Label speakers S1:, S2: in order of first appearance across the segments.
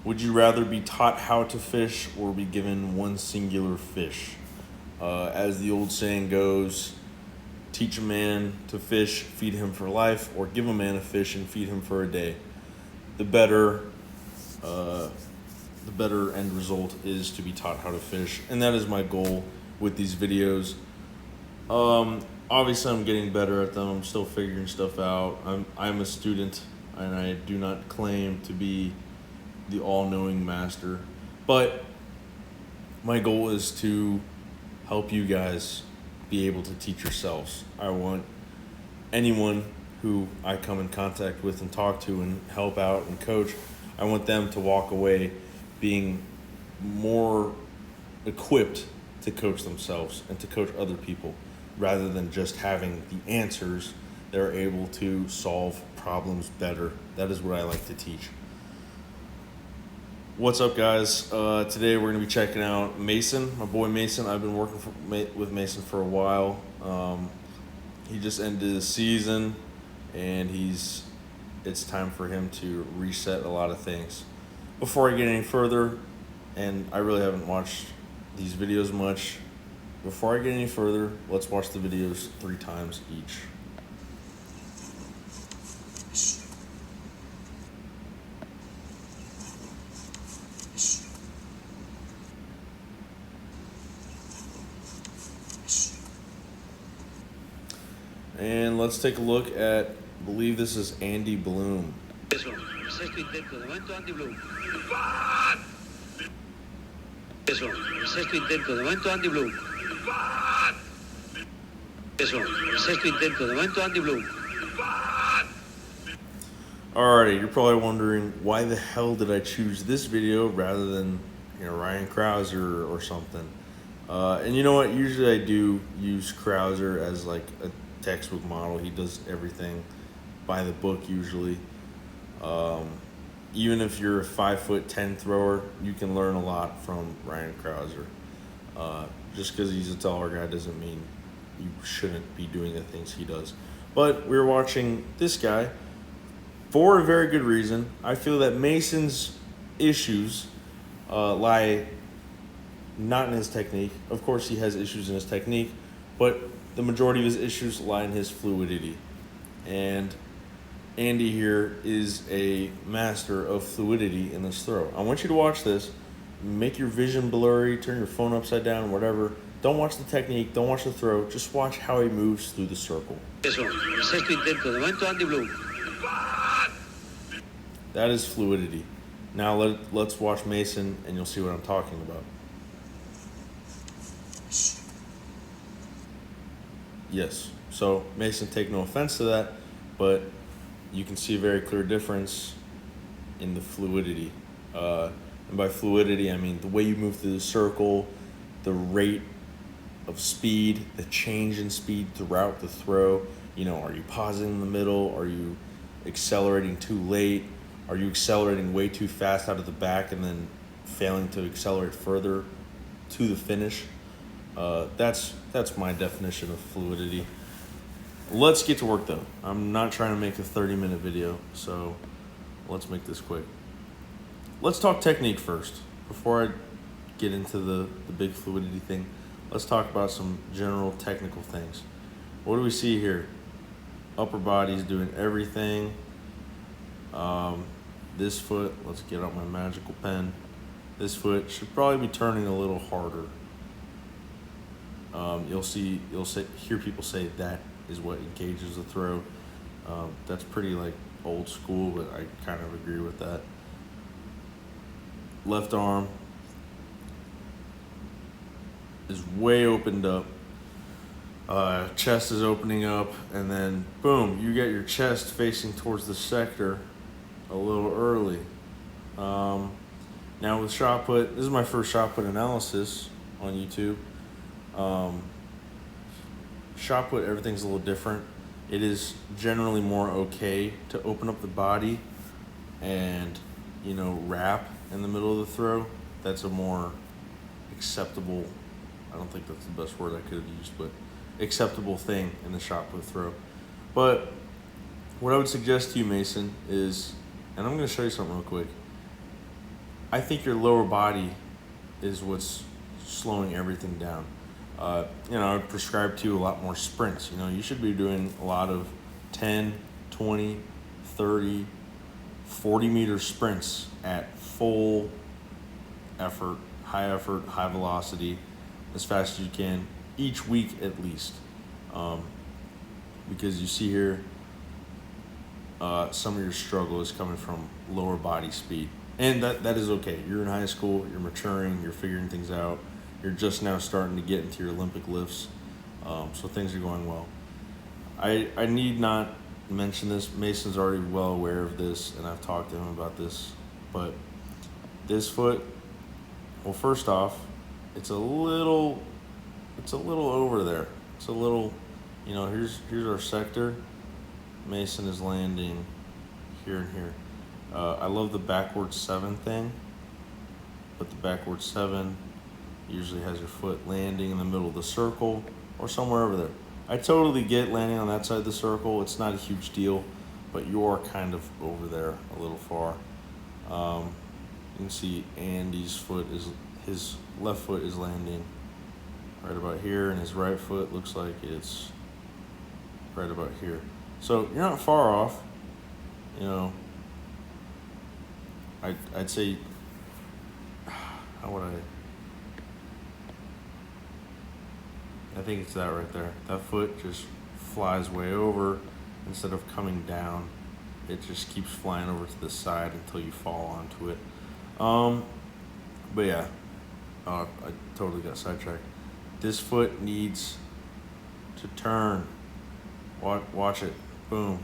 S1: Would you rather be taught how to fish or be given one singular fish? As the old saying goes, teach a man to fish, feed him for life, or give a man a fish and feed him for a day. The better, uh, the better end result is to be taught how to fish, and that is my goal with these videos. Obviously, I'm getting better at them. I'm still figuring stuff out. I'm a student, and I do not claim to be the all-knowing master, but my goal is to help you guys be able to teach yourselves. I want anyone who I come in contact with and talk to and help out and coach, I want them to walk away being more equipped to coach themselves and to coach other people rather than just having the answers. They're able to solve problems better. That is what I like to teach. What's up, guys? Today we're going to be checking out Mason, my boy Mason. I've been working with Mason for a while. He just ended the season, and it's time for him to reset a lot of things. Before I get any further, and I really haven't watched these videos much, before I get any further, let's watch the videos 3 times each. And let's take a look at, I believe this is Andy Bloom.
S2: Eso, el sexto intento, de momento Andy Bloom. Eso, el sexto intento, de momento Andy Bloom. Eso, el sexto intento, de momento Andy Bloom.
S1: Alrighty, you're probably wondering why the hell did I choose this video rather than Ryan Krauser or something. And you know what? Usually I do use Krauser as like a textbook model. He does everything by the book usually. Even if you're a 5'10" thrower, you can learn a lot from Ryan Krauser. Just because he's a taller guy doesn't mean you shouldn't be doing the things he does. But we're watching this guy for a very good reason. I feel that Mason's issues lie not in his technique. Of course, he has issues in his technique, but the majority of his issues lie in his fluidity. And Andy here is a master of fluidity in this throw. I want you to watch this. Make your vision blurry, turn your phone upside down, whatever. Don't watch the technique, don't watch the throw. Just watch how he moves through the circle.
S2: Eso, el sexto intento, de momento Andy Bloom.
S1: That is fluidity. Now let's watch Mason and you'll see what I'm talking about. Yes, so Mason, take no offense to that, but you can see a very clear difference in the fluidity. And by fluidity, I mean the way you move through the circle, the rate of speed, the change in speed throughout the throw. Are you pausing in the middle? Are you accelerating too late? Are you accelerating way too fast out of the back and then failing to accelerate further to the finish? That's my definition of fluidity. Let's get to work though. I'm not trying to make a 30-minute video, so let's make this quick. Let's talk technique first. Before I get into the big fluidity thing, let's talk about some general technical things. What do we see here? Upper body's doing everything. This foot, let's get out my magical pen. This foot should probably be turning a little harder. You'll hear people say that is what engages the throw. That's pretty like old school, but I kind of agree with that. Left arm is way opened up. Chest is opening up, and then boom, you get your chest facing towards the sector a little early. Now with shot put, this is my first shot put analysis on YouTube. Shot put, everything's a little different. It is generally more okay to open up the body and wrap in the middle of the throw. That's a more acceptable, I don't think that's the best word I could have used, but acceptable thing in the shot put throw. But what I would suggest to you, Mason, is, and I'm going to show you something real quick. I think your lower body is what's slowing everything down. I would prescribe to you a lot more sprints. You should be doing a lot of 10, 20, 30, 40-meter sprints at full effort, high velocity, as fast as you can, each week at least. Because you see here, some of your struggle is coming from lower body speed. And that is okay. You're in high school, you're maturing, you're figuring things out. You're just now starting to get into your Olympic lifts. So things are going well. I need not mention this. Mason's already well aware of this, and I've talked to him about this. But this foot, well, first off, it's a little over there. It's a little, here's our sector. Mason is landing here and here. I love the backward 7 thing, but the backward 7 usually has your foot landing in the middle of the circle or somewhere over there. I totally get landing on that side of the circle. It's not a huge deal, but you're kind of over there a little far. You can see Andy's his left foot is landing right about here, and his right foot looks like it's right about here. So you're not far off. I'd say, how would I think it's that right there. That foot just flies way over instead of coming down. It just keeps flying over to the side until you fall onto it. But yeah, I totally got sidetracked. This foot needs to turn. Watch it. Boom.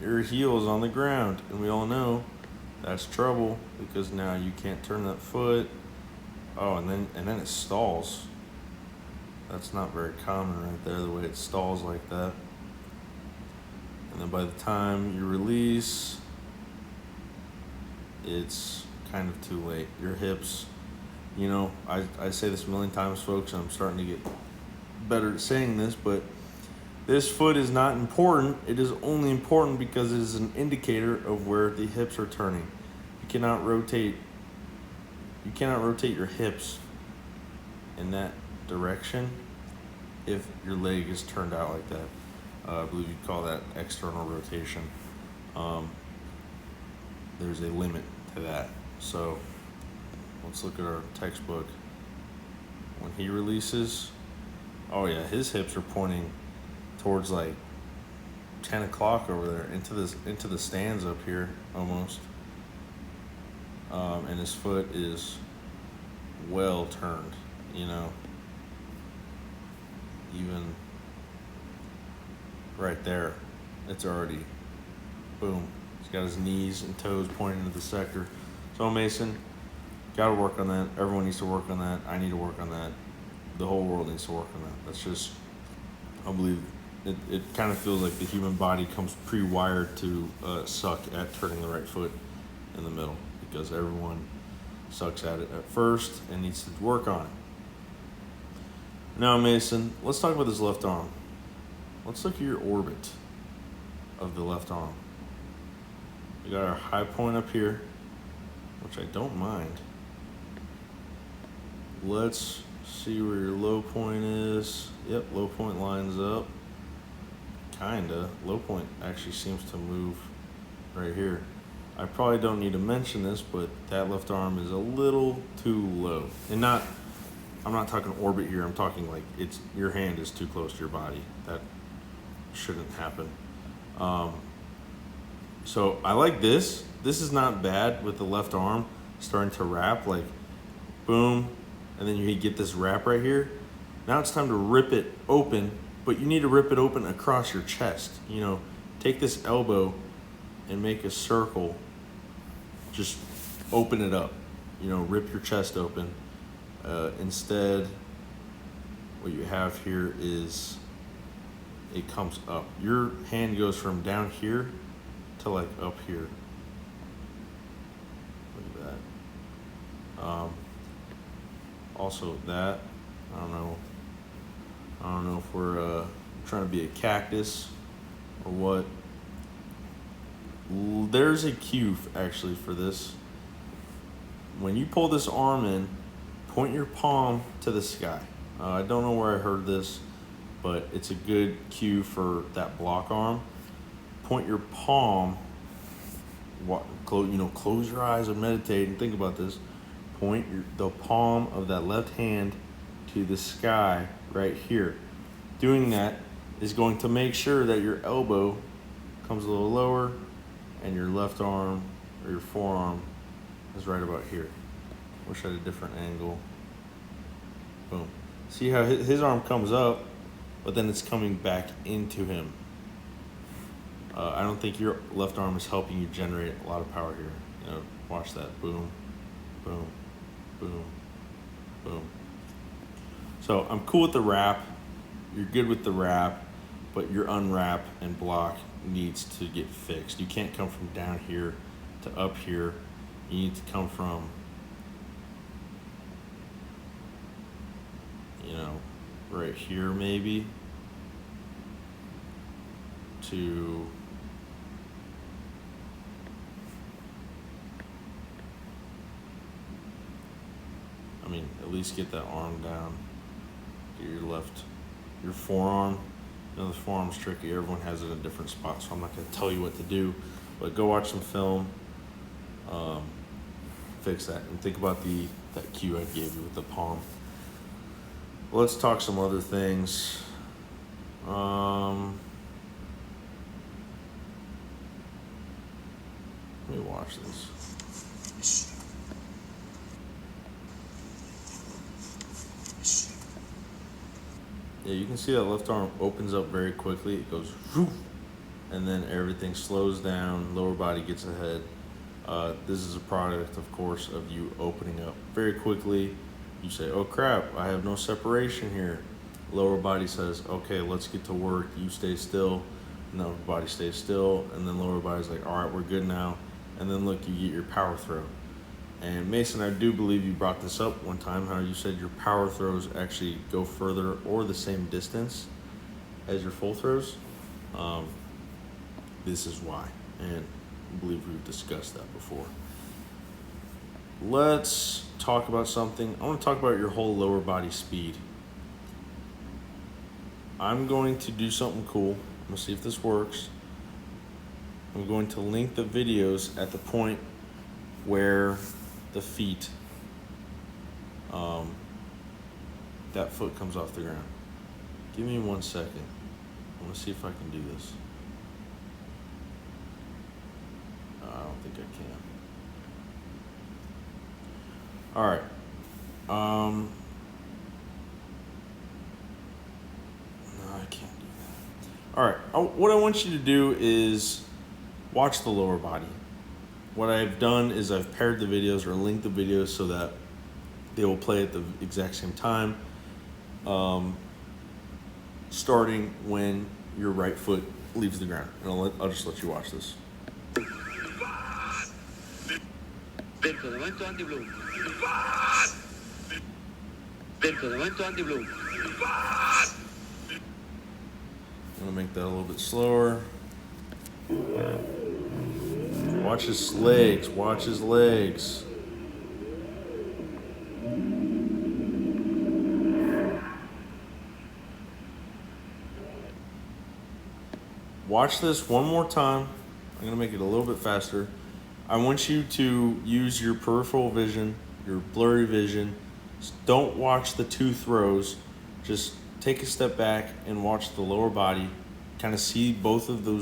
S1: Your heel is on the ground, and we all know that's trouble because now you can't turn that foot. Oh, and then it stalls. That's not very common right there, the way it stalls like that. And then by the time you release, it's kind of too late. Your hips, I say this a million times, folks, and I'm starting to get better at saying this, but this foot is not important. It is only important because it is an indicator of where the hips are turning. You cannot rotate your hips in that direction if your leg is turned out like that. I believe you'd call that external rotation. There's a limit to that. So let's look at our textbook. When he releases, oh yeah, his hips are pointing towards like 10 o'clock over there into the stands up here almost. And his foot is well turned, even right there, it's already boom. He's got his knees and toes pointing to the sector. So Mason, gotta work on that. Everyone needs to work on that. I need to work on that. The whole world needs to work on that. That's just, I believe, it kind of feels like the human body comes pre-wired to suck at turning the right foot in the middle, because everyone sucks at it at first and needs to work on it. Now, Mason, let's talk about this left arm. Let's look at your orbit of the left arm. We got our high point up here, which I don't mind. Let's see where your low point is. Yep, low point lines up. Kinda. Low point actually seems to move right here. I probably don't need to mention this, but that left arm is a little too low. And I'm not talking orbit here, I'm talking like your hand is too close to your body. That shouldn't happen. So I like this. This is not bad with the left arm starting to wrap, like boom, and then you get this wrap right here. Now it's time to rip it open, but you need to rip it open across your chest. Take this elbow and make a circle. Just open it up, rip your chest open. Instead, what you have here is it comes up. Your hand goes from down here to like up here. Look at that. Also that, I don't know if we're trying to be a cactus or what. There's a cue actually for this. when you pull this arm in, point your palm to the sky. I don't know where I heard this, but it's a good cue for that block arm. Point your palm, close your eyes and meditate and think about this. Point the palm of that left hand to the sky right here. Doing that is going to make sure that your elbow comes a little lower and your left arm or your forearm is right about here. Wish I had a different angle. Boom. See how his arm comes up, but then it's coming back into him. I don't think your left arm is helping you generate a lot of power here. Watch that. Boom, boom, boom, boom. So I'm cool with the wrap. You're good with the wrap, but your unwrap and block needs to get fixed. You can't come from down here to up here. You need to come from, right here maybe to at least get that arm down. Get your forearm. The forearm's tricky. Everyone has it in a different spot, so I'm not going to tell you what to do, but go watch some film, fix that, and think about that cue I gave you with the palm. Let's talk some other things. Let me watch this. Yeah, you can see that left arm opens up very quickly. It goes whoosh, and then everything slows down. Lower body gets ahead. This is a product, of course, of you opening up very quickly. You say, oh crap, I have no separation here. Lower body says, okay, let's get to work. You stay still. And the upper body stays still. And then lower body's like, all right, we're good now. And then look, you get your power throw. And Mason, I do believe you brought this up one time, how you said your power throws actually go further or the same distance as your full throws. This is why, and I believe we've discussed that before. Let's talk about something. I want to talk about your whole lower body speed. I'm going to do something cool. I'm going to see if this works. I'm going to link the videos at the point where the feet, that foot comes off the ground. Give me 1 second. I want to see if I can do this. I don't think I can. All right. No, I can't do that. All right. What I want you to do is watch the lower body. What I've done is I've paired the videos or linked the videos so that they will play at the exact same time, starting when your right foot leaves the ground. And I'll just let you watch this.
S2: Dentro, de momento anti-blue. Dentro, de momento anti-blue.
S1: I'm gonna make that a little bit slower. Watch his legs, watch his legs. Watch this one more time. I'm gonna make it a little bit faster. I want you to use your peripheral vision, your blurry vision. Don't watch the two throws. Just take a step back and watch the lower body. Kind of see both of the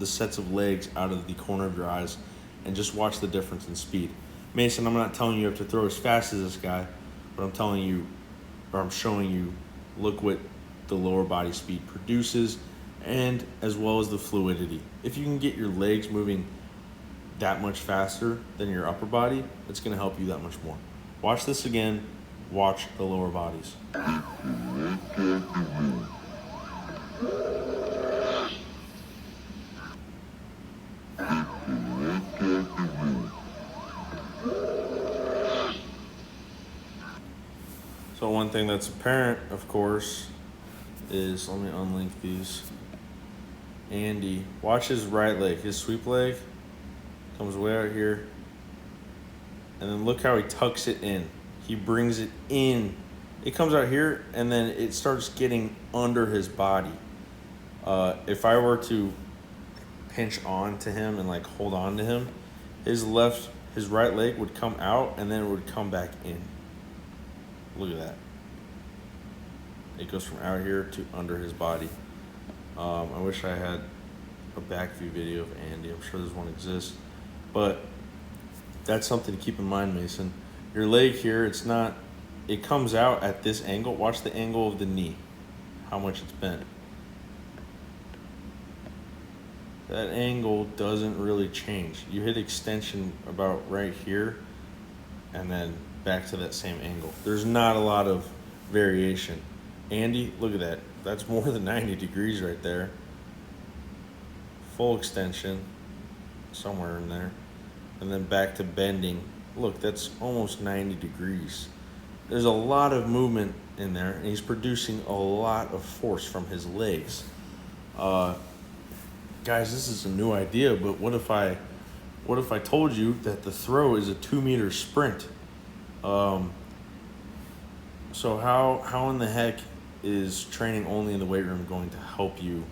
S1: sets of legs out of the corner of your eyes, and just watch the difference in speed. Mason, I'm not telling you have to throw as fast as this guy, but I'm telling you, or I'm showing you, look what the lower body speed produces, and as well as the fluidity. If you can get your legs moving that much faster than your upper body, it's going to help you that much more. Watch this again. Watch the lower bodies. So one thing that's apparent, of course, is, let me unlink these. Andy, watch his right leg. His sweep leg comes way out here. And then look how he tucks it in. He brings it in. It comes out here, and then it starts getting under his body. If I were to pinch on to him and like hold on to him, his right leg would come out, and then it would come back in. Look at that. It goes from out here to under his body. I wish I had a back view video of Andy. I'm sure there's one exists. But that's something to keep in mind, Mason. Your leg here, it comes out at this angle. Watch the angle of the knee, how much it's bent. That angle doesn't really change. You hit extension about right here, and then back to that same angle. There's not a lot of variation. Andy, look at that. That's more than 90 degrees right there. Full extension, somewhere in there. And then back to bending. Look, that's almost 90 degrees. There's a lot of movement in there, and he's producing a lot of force from his legs. Guys, this is a new idea, but what if I told you that the throw is a 2-meter sprint? So how in the heck is training only in the weight room going to help you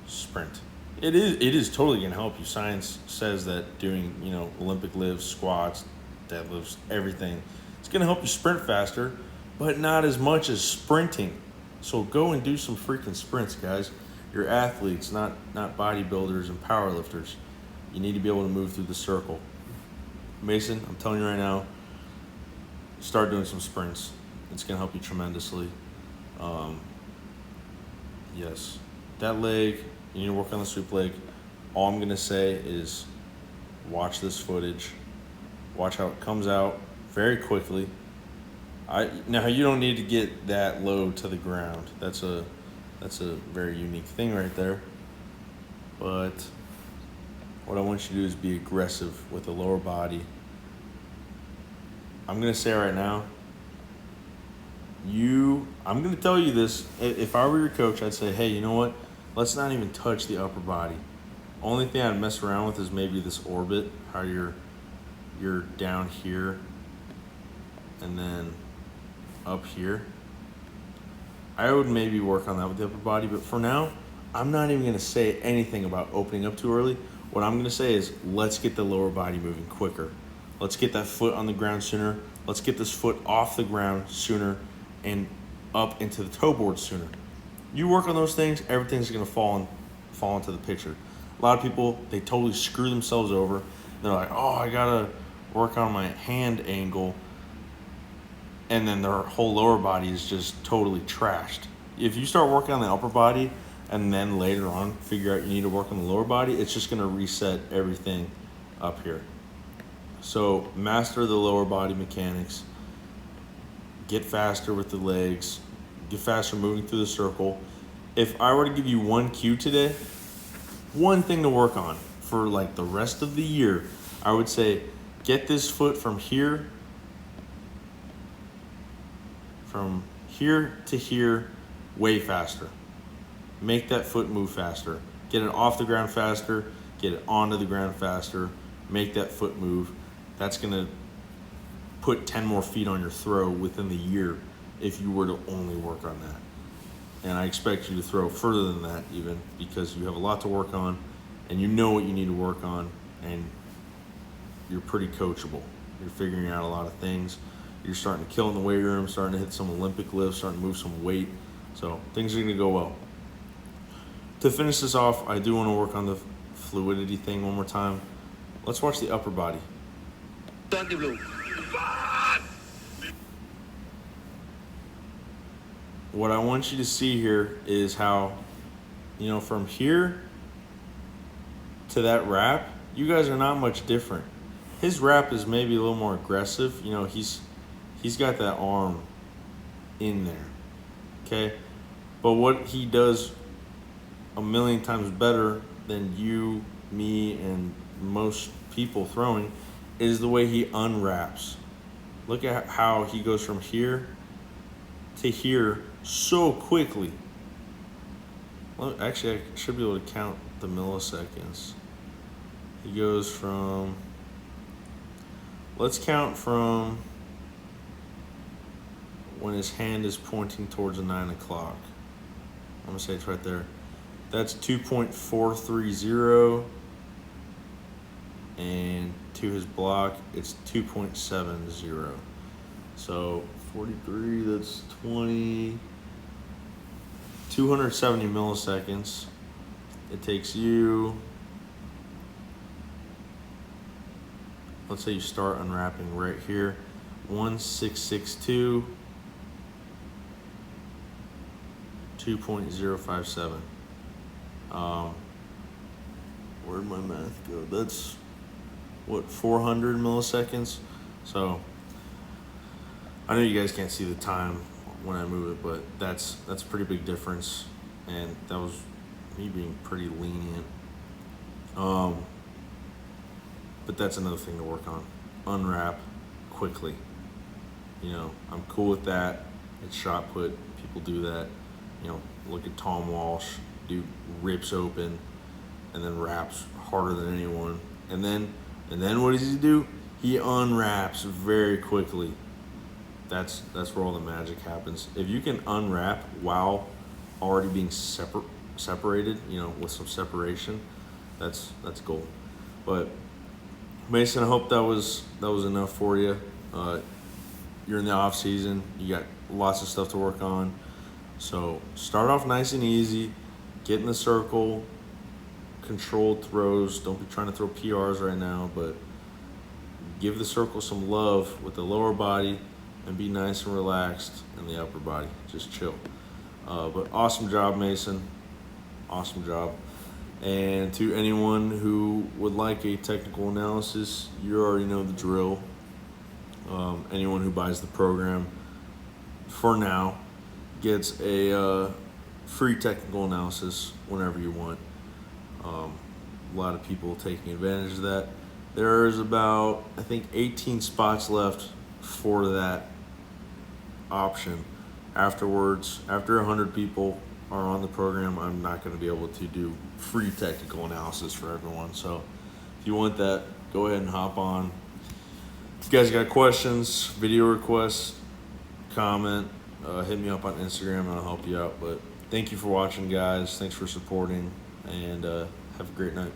S1: sprint? It is totally going to help you. Science says that doing, Olympic lifts, squats, deadlifts, everything, it's going to help you sprint faster, but not as much as sprinting. So go and do some freaking sprints, guys. You're athletes, not bodybuilders and powerlifters. You need to be able to move through the circle. Mason, I'm telling you right now, start doing some sprints. It's going to help you tremendously. Yes, that leg, you need to work on the sweep leg. All I'm going to say is watch this footage. Watch how it comes out very quickly. Now, you don't need to get that low to the ground. That's a very unique thing right there. But what I want you to do is be aggressive with the lower body. I'm going to say right now, I'm going to tell you this. If I were your coach, I'd say, hey, you know what? Let's not even touch the upper body. Only thing I'd mess around with is maybe this orbit, how you're down here and then up here. I would maybe work on that with the upper body, but for now, I'm not even going to say anything about opening up too early. What I'm going to say is let's get the lower body moving quicker. Let's get that foot on the ground sooner. Let's get this foot off the ground sooner and up into the toe board sooner. You work on those things, everything's going to fall into the picture. A lot of people, they totally screw themselves over. They're like, oh, I got to work on my hand angle. And then their whole lower body is just totally trashed. If you start working on the upper body and then later on figure out you need to work on the lower body, it's just going to reset everything up here. So master the lower body mechanics. Get faster with the legs. Get faster moving through the circle. If I were to give you one cue today, one thing to work on for like the rest of the year, I would say get this foot from here to here way faster. Make that foot move faster. Get it off the ground faster. Get it onto the ground faster. Make that foot move. That's going to put 10 more feet on your throw within the year if you were to only work on that. And I expect you to throw further than that even, because you have a lot to work on and you know what you need to work on, and you're pretty coachable. You're figuring out a lot of things. You're starting to kill in the weight room, starting to hit some Olympic lifts, starting to move some weight. So things are going to go well. To finish this off, I do want to work on the fluidity thing one more time. Let's watch the upper body.
S2: Anti-blue.
S1: What I want you to see here is how, from here to that wrap, you guys are not much different. His wrap is maybe a little more aggressive. He's got that arm in there, okay? But what he does a million times better than you, me, and most people throwing is the way he unwraps. Look at how he goes from here to here so quickly. Well, actually, I should be able to count the milliseconds. He goes from let's count from when his hand is pointing towards the 9 o'clock. I'm gonna say it's right there. That's 2.430, and to his block, it's 2.70. So 43, that's 270 milliseconds. It takes you, let's say you start unwrapping right here, 1662, 2.057. Where'd my math go? That's what, 400 milliseconds? So I know you guys can't see the time when I move it, but that's a pretty big difference, and that was me being pretty lenient. But that's another thing to work on. Unwrap quickly. You know, I'm cool with that. It's shot put. People do that. You know, look at Tom Walsh. Dude rips open and then wraps harder than anyone. And then what does he do? He unwraps very quickly. That's where all the magic happens. If you can unwrap while already being separated, you know, with some separation, that's gold. But Mason, I hope that was enough for you. You're in the off season. You got lots of stuff to work on. So start off nice and easy. Get in the circle. Controlled throws. Don't be trying to throw PRs right now, but give the circle some love with the lower body and be nice and relaxed in the upper body. Just chill. But awesome job, Mason. Awesome job. And to anyone who would like a technical analysis, you already know the drill. Anyone who buys the program, for now, gets a free technical analysis whenever you want. A lot of people taking advantage of that. There's about, I think, 18 spots left for that option. Afterwards, after 100 people are on the program, I'm not going to be able to do free technical analysis for everyone. So if you want that, go ahead and hop on. If you guys got questions, video requests, comment, hit me up on Instagram and I'll help you out. But thank you for watching, guys. Thanks for supporting, and have a great night.